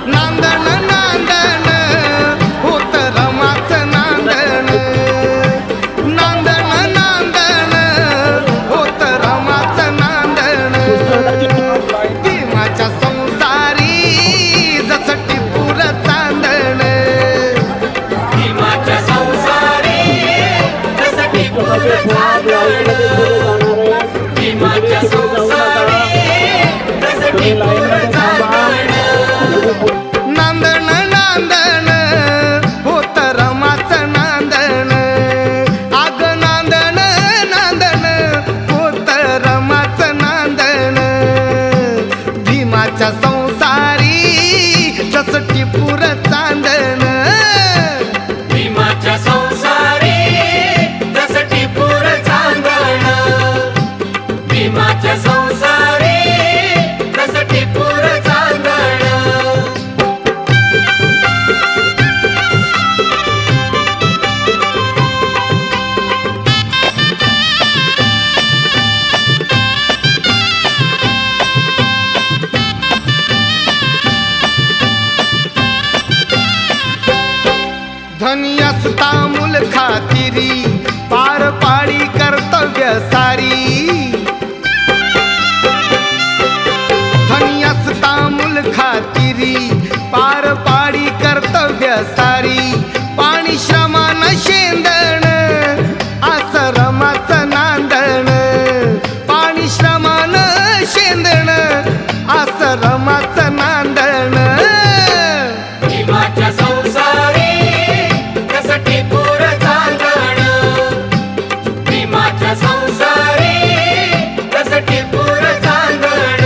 नांदण नांदण होत रमाचं नांदण, नांदण नांदण होत रमाचं नांदण, भीमाच्या संसारी जसं टिपूर चांदण, भीमाच्या संसारी जसं टिपूर चांदण, भीमाच्या संसारी जसं टिपूर चांदण, नांदण नांदण होत रमाचं नांदण, आग नांदण नांदण होत रमाचं नांदण, भीमाच्या संसारी जसं टिपूर चांदण, भीमाच्या संसारी जसं टिपूर चांदण, भीमाच्या संसारी जसं टिपूर चांदण. धनी असता मूल खातिरी पार पाडी कर्तव्य सारी, धनी असता मूल खातिरी पार पाडी कर्तव्य सारी, पाणी श्रमान शेंदण असं रमाचं नांदण, पाणी श्रमान शेंदण असं रमाचं नांदण, भीमाच्या संसारी जसं टिपूर चांदण, भीमाच्या संसारी जसं टिपूर चांदण.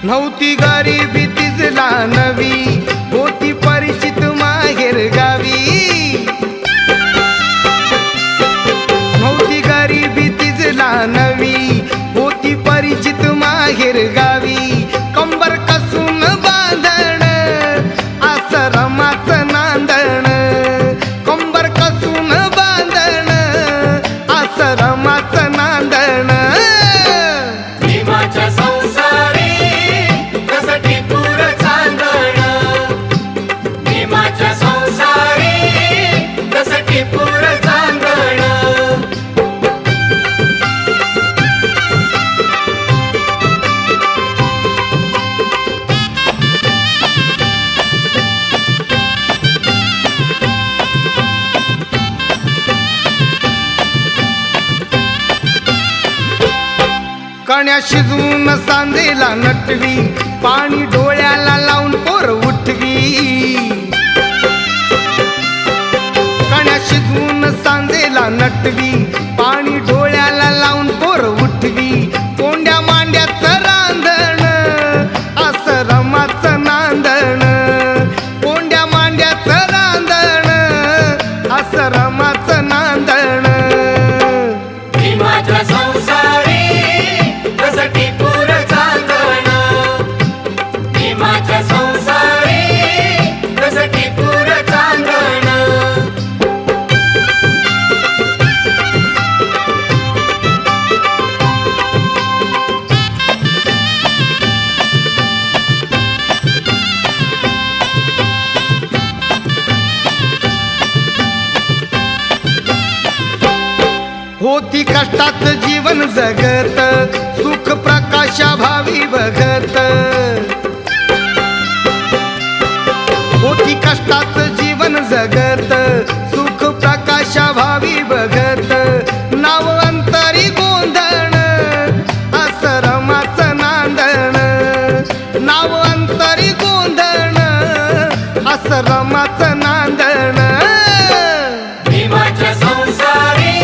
नव्हती गरिबी तिजला नवी होती परिचित माहेर गावी, नव्हती गरिबी तिजला नवी होती परिचित माहेर गावी, कंबर कसून बांधण असं रमाचं नांदण, कंबर कसून बांधण असं रमाचं नांदण, भीमाच्या संसारी जसं टिपूर चांदण, भीमाच्या संसारी जसं टिपूर चांदण. कण्या शिजवून सांदेला नटवी पाणी डोळ्याला लावून पोर उठवी, कण्या शिजवून सांदेला नटवी पाणी डोळ्याला लावून पोर उठवी, कोंड्या मांड्याचं रांधण असं रमाचं नांदण, कोंड्या मांड्याचं रांधण असं रमाचं नांदण, भीमाच्या संसारी जसं टिपूर चांदण, भीमाच्या संसारी जसं टिपूर चांदण. होती कष्टाचं जीवन जगत सुख प्रकाशा भावी बघत, होती कष्टाचं जीवन जगत सुख प्रकाशा भावी बघत, नाव अंतरी गोंधण असं रमाचं नांदण, नाव अंतरी गोंधण असं रमाचं नांदण, भीमाच्या संसारी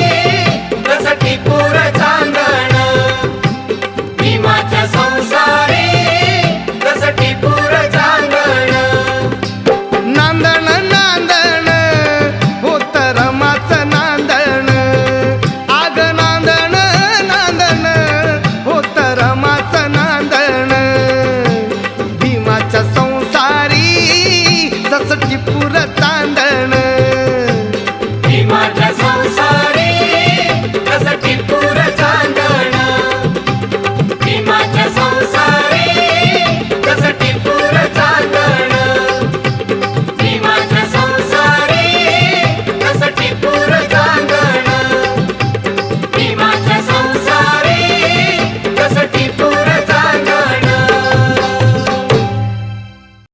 जसं टिपूर चांदण, भीमाच्या संसारी टिपूर चांदण